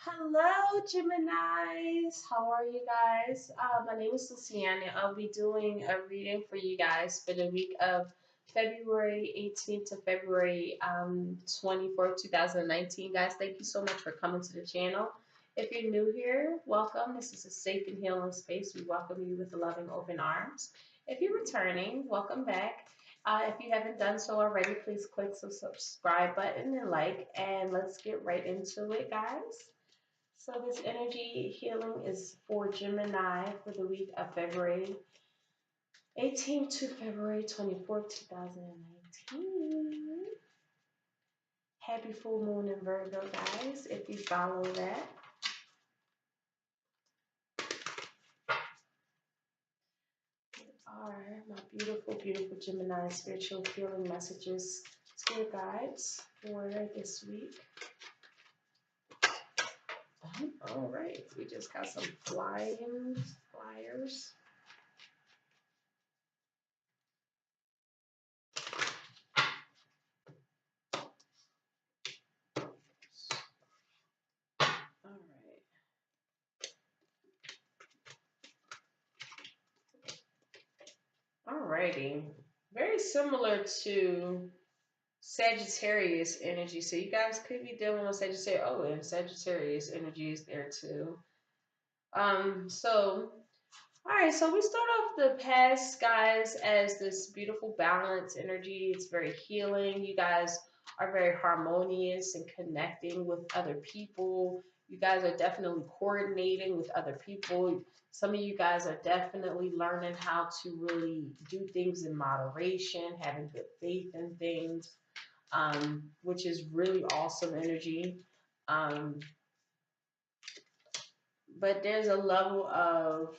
Hello, Geminis. How are you guys? My name is Luciana. I'll be doing a reading for you guys for the week of February 18th to February 24th, 2019. Guys, thank you so much for coming to the channel. If you're new here, welcome. This is a safe and healing space. We welcome you with loving open arms. If you're returning, welcome back. If you haven't done so already, please click the subscribe button and like, and let's get right into it, guys. So this energy healing is for Gemini for the week of February 18th to February 24th, 2019. Happy full moon in Virgo, guys, if you follow that. Are my beautiful, beautiful Gemini spiritual healing messages, spirit guides for this week. All right, we just got some flyers. All right. Alrighty. Very similar to Sagittarius energy. So you guys could be dealing with Sagittarius. Oh, and Sagittarius energy is there too. So all right, so we start off the past, guys, as this beautiful balance energy. It's very healing. You guys are very harmonious and connecting with other people. You guys are definitely coordinating with other people. Some of you guys are definitely learning how to really do things in moderation, having good faith in things, which is really awesome energy. Um, but there's a level of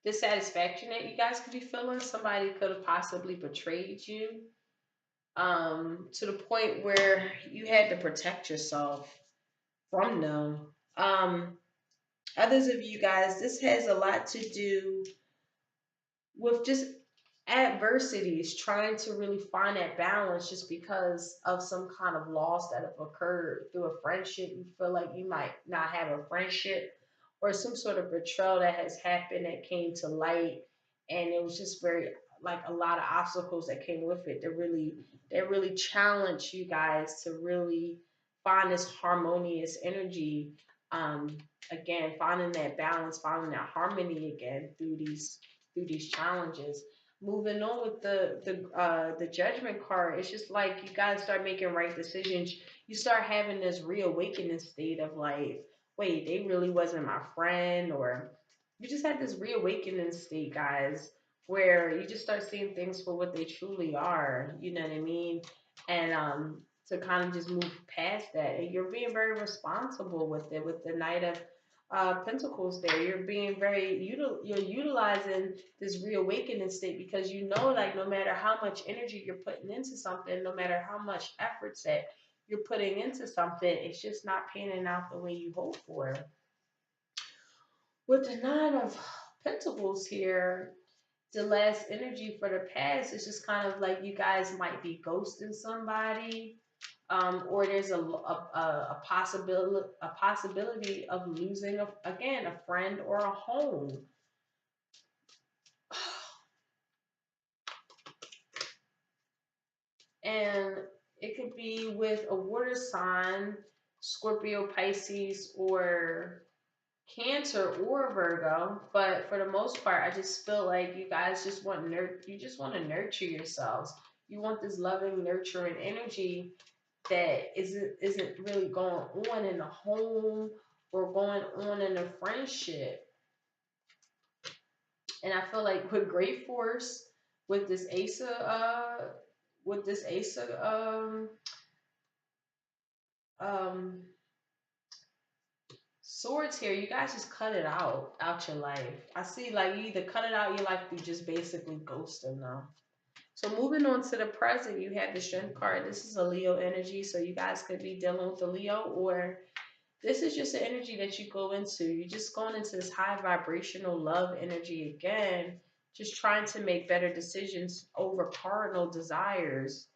dissatisfaction that you guys could be feeling. Somebody could have possibly betrayed you, to the point where you had to protect yourself from them. Others of you guys, this has a lot to do with just adversities, trying to really find that balance just because of some kind of loss that have occurred through a friendship. You feel like you might not have a friendship, or some sort of betrayal that has happened that came to light, and it was just very, like, a lot of obstacles that came with it that really challenge you guys to really find this harmonious energy. Again, finding that balance, finding that harmony again through these challenges. Moving on with the judgment card, it's just like you guys start making right decisions. You start having this reawakening state of like, wait, they really wasn't my friend, or you just had this reawakening state, guys, where you just start seeing things for what they truly are. You know what I mean? And to kind of just move past that, and you're being very responsible with it. With the Knight of Pentacles there, you're being you're utilizing this reawakening state, because you know, like, no matter how much energy you're putting into something, no matter how much efforts that you're putting into something, it's just not panning out the way you hope for. With the Nine of Pentacles here, the last energy for the past is just kind of like you guys might be ghosting somebody, or there's a possibility of losing again a friend or a home. And it could be with a water sign, Scorpio, Pisces, or Cancer, or Virgo. But for the most part, I just feel like you guys just want you just want to nurture yourselves. You want this loving, nurturing energy that isn't really going on in a home or going on in a friendship. And I feel like with great force, with this Ace of um Swords here, you guys just cut it out your life. I see, like, you either cut it out your life through just basically ghosting them. So moving on to the present, you have the Strength card. This is a Leo energy, so you guys could be dealing with a Leo, or this is just an energy that you go into. You're just going into this high vibrational love energy again, just trying to make better decisions over carnal desires.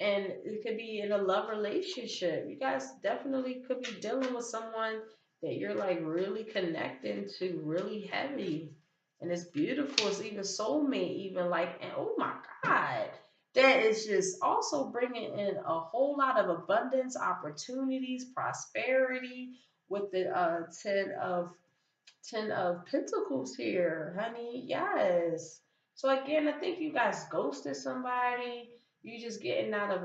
And it could be in a love relationship. You guys definitely could be dealing with someone that you're like really connecting to really heavy. And it's beautiful. It's even soulmate, even like, and oh my God. That is just also bringing in a whole lot of abundance, opportunities, prosperity with the 10 of Pentacles here, honey. Yes. So again, I think you guys ghosted somebody. You just getting out of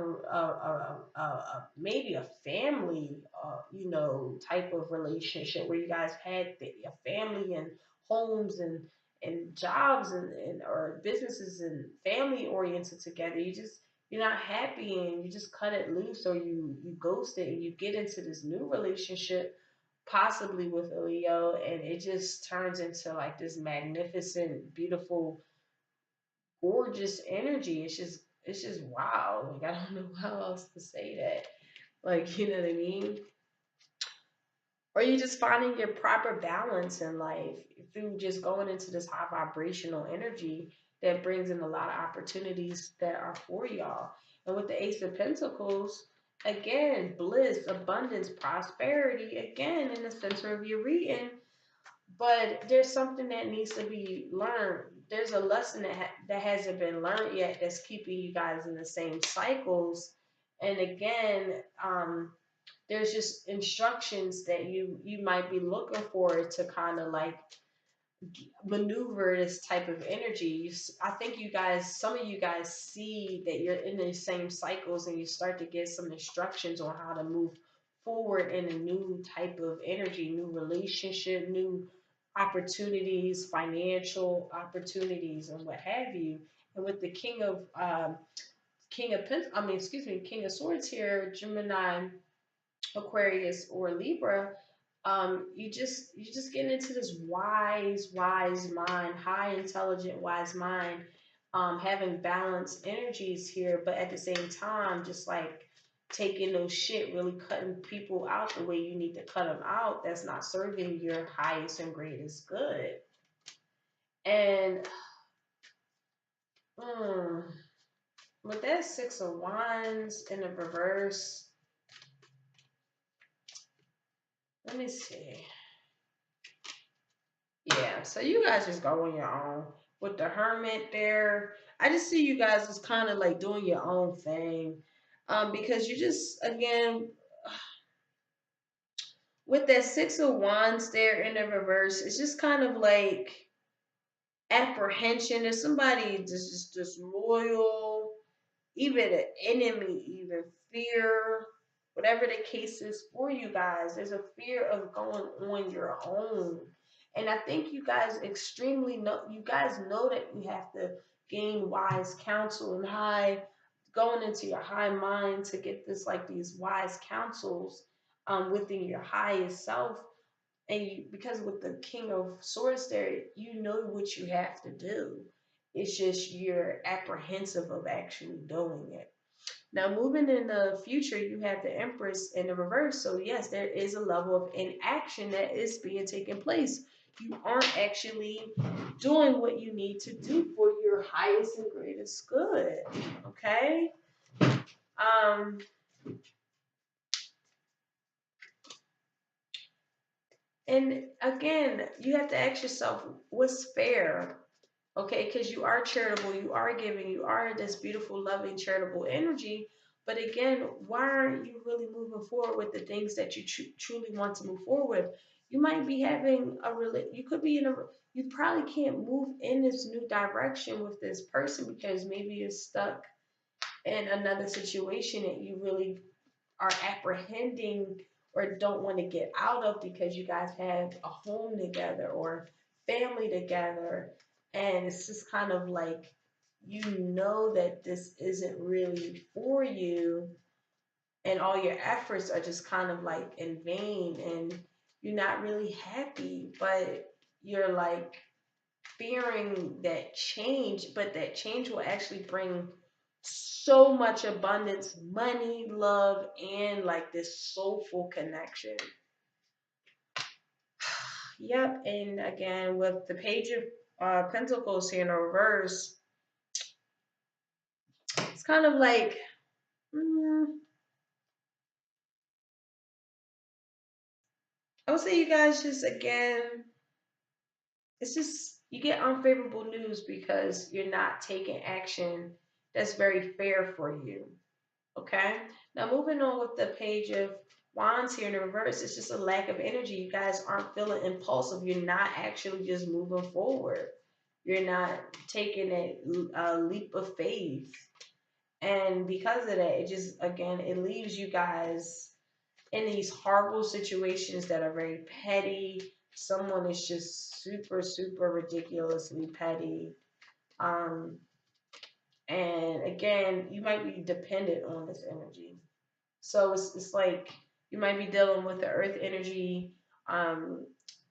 maybe a family, type of relationship where you guys had a family and homes and jobs and or businesses and family oriented together. You're not happy and you just cut it loose, or you ghost it and you get into this new relationship possibly with a Leo, and it just turns into like this magnificent, beautiful, gorgeous energy. It's just wow. Like I don't know how else to say that. Like, you know what I mean? Or you just finding your proper balance in life through just going into this high vibrational energy that brings in a lot of opportunities that are for y'all. And with the Ace of Pentacles, again, bliss, abundance, prosperity, again, in the center of your reading. But there's something that needs to be learned. There's a lesson that hasn't been learned yet that's keeping you guys in the same cycles. And again, there's just instructions that you might be looking for to kind of like maneuver this type of energy. I think some of you guys see that you're in the same cycles and you start to get some instructions on how to move forward in a new type of energy, new relationship, new opportunities, financial opportunities, and what have you. And with the King of Swords here, Gemini, Aquarius, or Libra, you just get into this wise mind, high intelligent, wise mind, having balanced energies here, but at the same time, just like taking no shit, really cutting people out the way you need to cut them out. That's not serving your highest and greatest good. And mm, with that Six of Wands in the reverse, let me see. Yeah, so you guys just go on your own. With the Hermit there, I just see you guys as kind of like doing your own thing. Because you just, again, with that Six of Wands there in the reverse, it's just kind of like apprehension. There's somebody just disloyal, even an enemy, even fear, whatever the case is for you guys. There's a fear of going on your own. And I think you guys know that you have to gain wise counsel and going into your high mind to get these wise counsels within your highest self. And because with the King of Swords there, you know what you have to do. It's just you're apprehensive of actually doing it. Now, moving in the future, you have the Empress in the reverse. So, yes, there is a level of inaction that is being taken place. You aren't actually doing what you need to do for your highest and greatest good. Okay? Um, and again, you have to ask yourself, what's fair? Okay, because you are charitable, you are giving, you are this beautiful, loving, charitable energy. But again, why aren't you really moving forward with the things that you truly want to move forward with? You might be having you could be you probably can't move in this new direction with this person because maybe you're stuck in another situation that you really are apprehending or don't want to get out of because you guys have a home together or family together. And it's just kind of like, you know that this isn't really for you, and all your efforts are just kind of like in vain, and you're not really happy, but you're like fearing that change, but that change will actually bring so much abundance, money, love, and like this soulful connection. Yep, and again, with the Page of Pentacles here in reverse, it's kind of like Mm, I would say you guys just again, it's just you get unfavorable news because you're not taking action that's very fair for you. Okay. Now moving on with the page of wands here in the reverse, it's just a lack of energy. You guys aren't feeling impulsive. You're not actually just moving forward. You're not taking a leap of faith. And because of that, it just again it leaves you guys in these horrible situations that are very petty. Someone is just super, super ridiculously petty. Um, and again, you might be dependent on this energy. So it's like you might be dealing with the earth energy, um,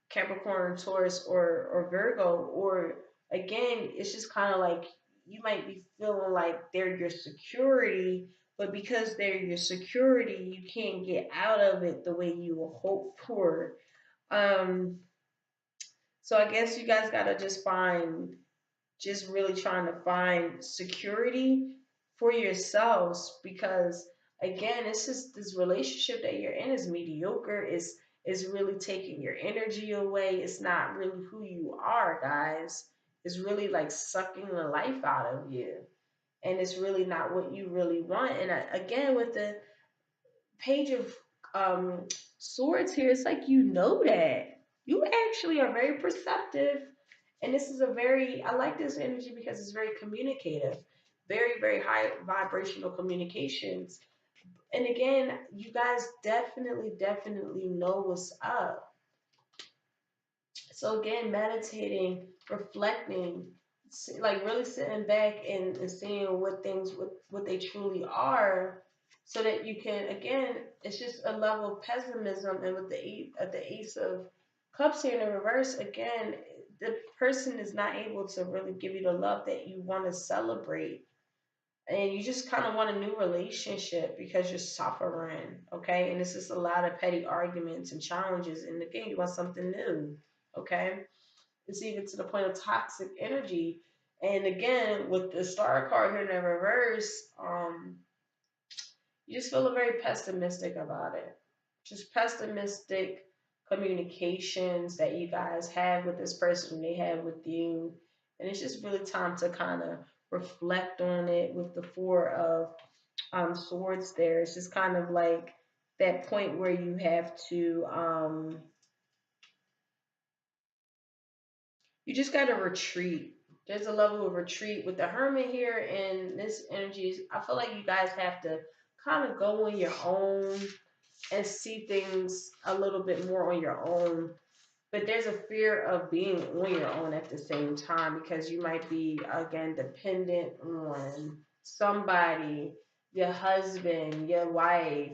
Capricorn, Taurus, or Virgo, or again, it's just kind of like you might be feeling like they're your security, but because they're your security, you can't get out of it the way you will hope for. Um, so I guess you guys gotta just really trying to find security for yourselves because again it's just this relationship that you're in is mediocre, is really taking your energy away, it's not really who you are, guys. It's really like sucking the life out of you, and it's really not what you really want. And again with the page of um swords here, it's like you know that you actually are very perceptive, and this is a very, I like this energy because it's very communicative, very, very high vibrational communications. And again, you guys definitely, definitely know what's up. So again, meditating, reflecting, like really sitting back and seeing what things, what they truly are, so that you can, again, it's just a level of pessimism. And with the ace of cups here in the reverse, again, the person is not able to really give you the love that you want to celebrate, and you just kind of want a new relationship because you're suffering, okay? And this is a lot of petty arguments and challenges, and again, you want something new, okay? It's even to the point of toxic energy. And again, with the star card here in the reverse, you just feel very pessimistic about it. Just pessimistic communications that you guys have with this person, they have with you. And it's just really time to kind of reflect on it with the four of swords there. It's just kind of like that point where you have to you just got to retreat. There's a level of retreat with the hermit here, and this energy. I feel like you guys have to kind of go on your own and see things a little bit more on your own, but there's a fear of being on your own at the same time because you might be again dependent on somebody, your husband, your wife,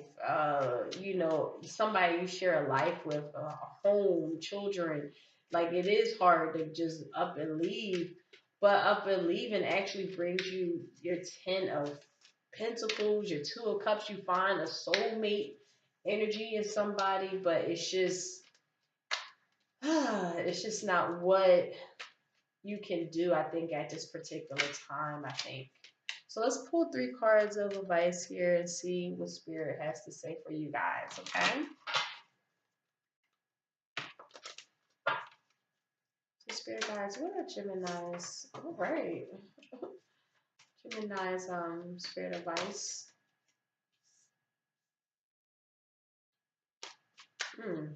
somebody you share a life with, a home, children. Like it is hard to just up and leave, but up and leaving actually brings you your 10 of pentacles, your 2 of cups. You find a soulmate energy in somebody, but it's just not what you can do, I think, at this particular time, I think. So let's pull 3 cards of advice here and see what Spirit has to say for you guys, okay? So Spirit guides, what are Gemini's? All right. Gemini's spirit advice. Hmm.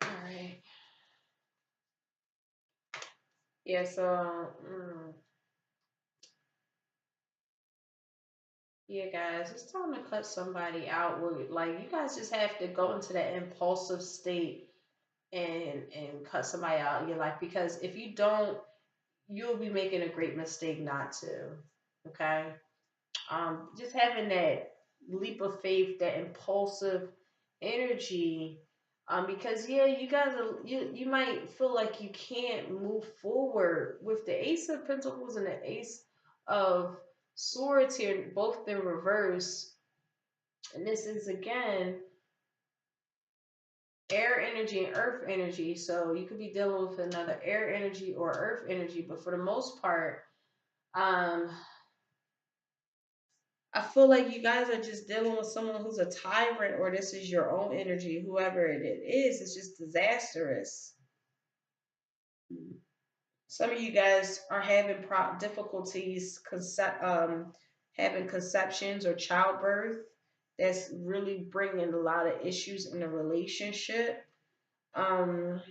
All right. Yeah, so yeah, guys, it's time to cut somebody out. Like you guys just have to go into that impulsive state and cut somebody out in your life, because if you don't, you'll be making a great mistake not to. Okay, just having that leap of faith, that impulsive energy, because yeah, you guys are you might feel like you can't move forward with the Ace of Pentacles and the Ace of Swords here, both in reverse. And this is again air energy and earth energy. So you could be dealing with another air energy or earth energy, but for the most part, um, I feel like you guys are just dealing with someone who's a tyrant, or this is your own energy, whoever it is. It's just disastrous. Some of you guys are having difficulties having conceptions or childbirth. That's really bringing a lot of issues in the relationship. Um,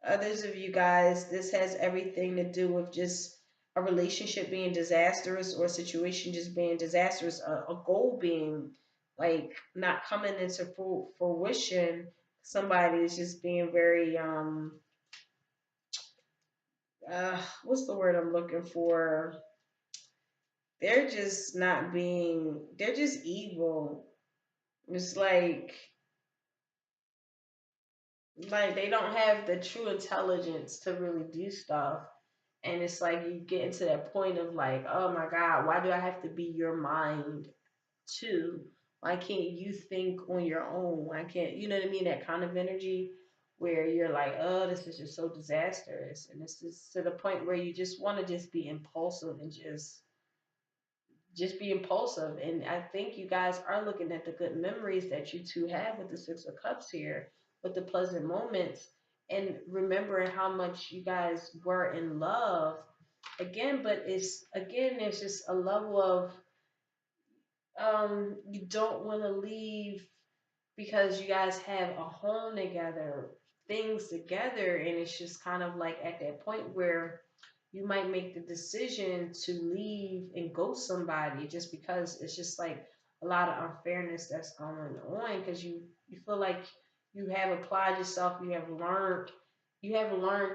Others of you guys, this has everything to do with just a relationship being disastrous or a situation just being disastrous, a goal being like not coming into full fruition. Somebody is just being very what's the word I'm looking for? They're just not being, they're just evil. It's like they don't have the true intelligence to really do stuff. And it's like you get into that point of like, oh my God, why do I have to be your mind too? Why can't you think on your own? Why can't, you know what I mean? That kind of energy where you're like, oh, this is just so disastrous. And this is to the point where you just want to just be impulsive and just be impulsive. And I think you guys are looking at the good memories that you two have with the Six of Cups here, with the pleasant moments, and remembering how much you guys were in love again. But it's again, there's just a level of you don't want to leave because you guys have a home together, things together, and it's just kind of like at that point where you might make the decision to leave and ghost somebody just because it's just like a lot of unfairness that's going on because you feel like you have applied yourself, you have learned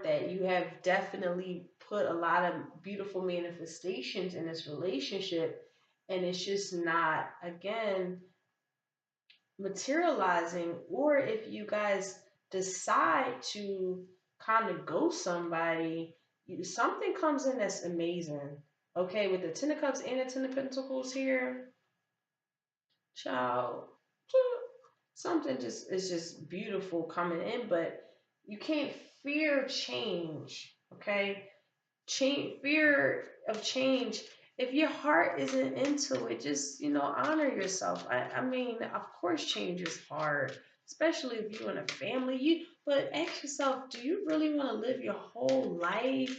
that you have definitely put a lot of beautiful manifestations in this relationship, and it's just not again materializing. Or if you guys decide to kind of go somebody, something comes in that's amazing. Okay, with the Ten of Cups and the Ten of Pentacles here, child, something just is just beautiful coming in, but you can't fear change. Okay, change, fear of change. If your heart isn't into it, just honor yourself. I mean, of course change is hard, especially if you're in a family. But ask yourself, do you really want to live your whole life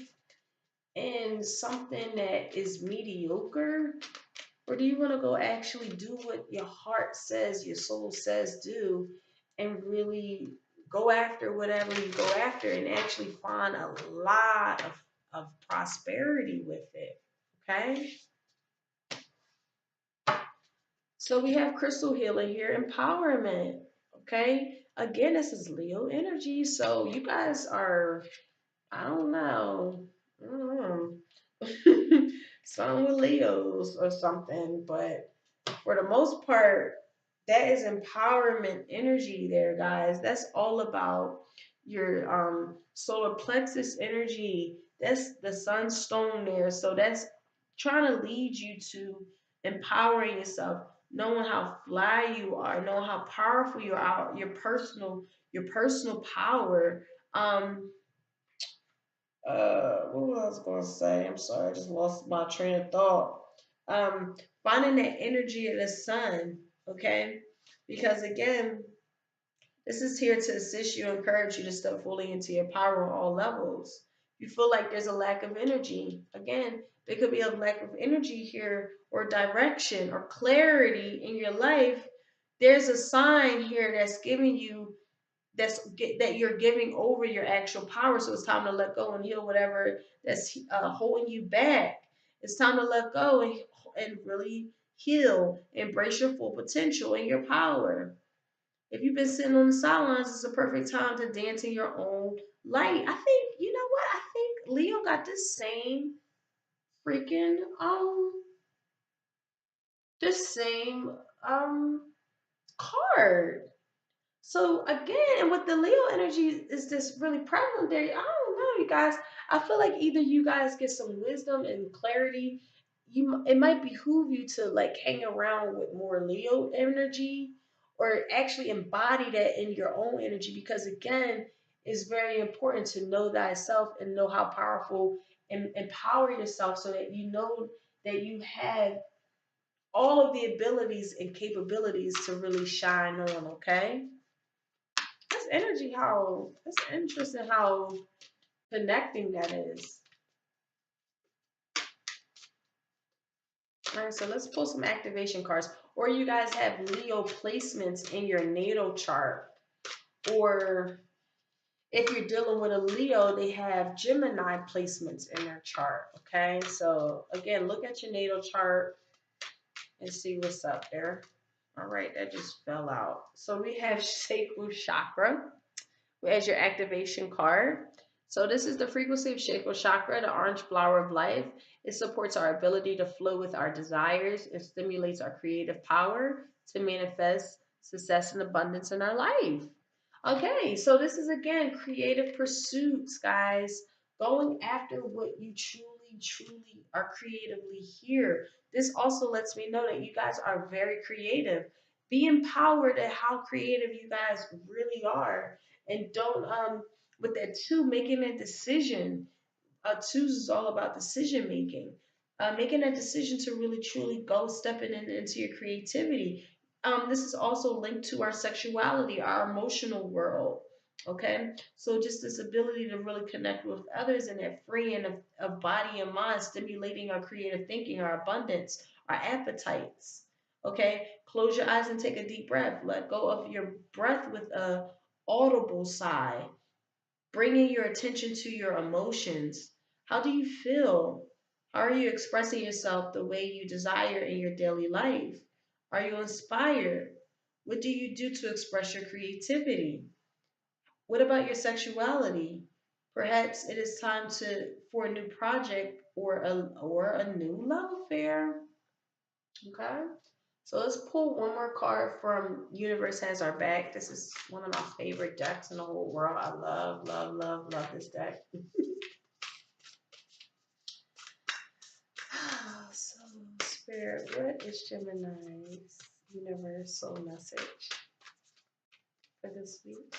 in something that is mediocre? Or do you want to go actually do what your heart says, your soul says do, and really go after whatever you go after and actually find a lot of prosperity with it? Okay? So we have crystal healing here, empowerment. Okay? Again, this is Leo energy. So you guys are, I don't know. I don't know. Some with Leos or something, but for the most part, that is empowerment energy there, guys. That's all about your solar plexus energy. That's the sunstone there. So that's trying to lead you to empowering yourself, knowing how fly you are, knowing how powerful you are, your personal power. Um what was I was gonna say? I'm sorry, I just lost my train of thought. Finding that energy of the sun, okay? Because again, this is here to assist you, encourage you to step fully into your power on all levels. You feel like there's a lack of energy. Again, there could be a lack of energy here, or direction, or clarity in your life. There's a sign here that's giving you that you're giving over your actual power. So it's time to let go and heal whatever that's holding you back. It's time to let go and really heal, embrace your full potential and your power. If you've been sitting on the sidelines, it's a perfect time to dance in your own light. I think, you know what? I think Leo got this same freaking this same card. So again, and with the Leo energy is this really prevalent there. I don't know, you guys. I feel like either you guys get some wisdom and clarity. it might behoove you to like hang around with more Leo energy, or actually embody that in your own energy, because again, it's very important to know thyself and know how powerful, and empower yourself so that you know that you have all of the abilities and capabilities to really shine on, okay? That's energy, how that's interesting how connecting that is. All right, so let's pull some activation cards. Or you guys have Leo placements in your natal chart. Or if you're dealing with a Leo, they have Gemini placements in their chart. Okay, so again, look at your natal chart and see what's up there. All right, that just fell out. So we have sacral chakra as your activation card. So this is the frequency of sacral chakra, the orange flower of life. It supports our ability to flow with our desires. It stimulates our creative power to manifest success and abundance in our life. Okay, so this is again creative pursuits, guys. Going after what you truly, truly are creatively here. This also lets me know that you guys are very creative. Be empowered at how creative you guys really are. And don't with that too, making a decision. Twos is all about decision making. Making a decision to really truly go stepping into your creativity. This is also linked to our sexuality, our emotional world. Okay, so just this ability to really connect with others and that freeing of body and mind, stimulating our creative thinking, our abundance, our appetites. Okay, close your eyes and take a deep breath. Let go of your breath with a audible sigh, bringing your attention to your emotions. How do you feel? How are you expressing yourself the way you desire in your daily life? Are you inspired? What do you do to express your creativity? What about your sexuality? Perhaps it is time for a new project or a new love affair. Okay. So let's pull one more card from Universe Has Our Back. This is one of my favorite decks in the whole world. I love, love, love, love this deck. So, Spirit, what is Gemini's universal message for this week?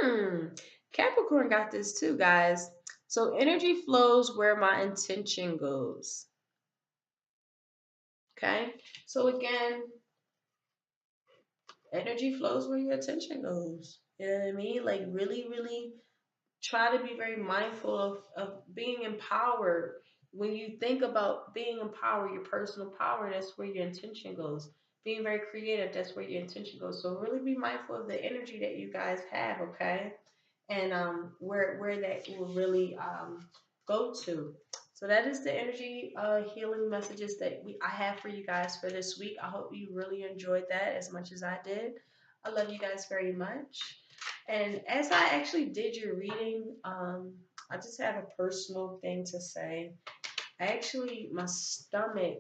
Mm, Capricorn got this too, guys. So, energy flows where my intention goes. Okay. So, again, energy flows where your attention goes. You know what I mean? Like, really, really try to be very mindful of being empowered. When you think about being empowered, your personal power, that's where your intention goes. Being very creative, that's where your intention goes. So really be mindful of the energy that you guys have, okay? And where that will really go to. So that is the energy healing messages that I have for you guys for this week. I hope you really enjoyed that as much as I did. I love you guys very much. And as I actually did your reading, I just have a personal thing to say. Actually, my stomach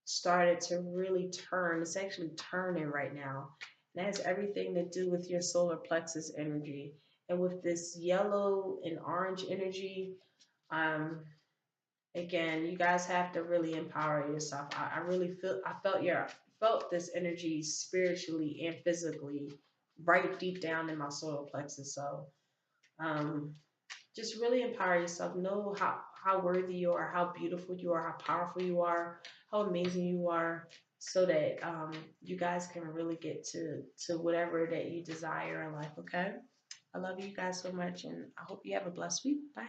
started to really turn. It's actually turning right now. And that has everything to do with your solar plexus energy. And with this yellow and orange energy, um, again, you guys have to really empower yourself. I really felt this energy spiritually and physically right deep down in my solar plexus. So um, just really empower yourself. Know how worthy you are, how beautiful you are, how powerful you are, how amazing you are, so that you guys can really get to whatever that you desire in life. Okay. I love you guys so much, and I hope you have a blessed week. Bye.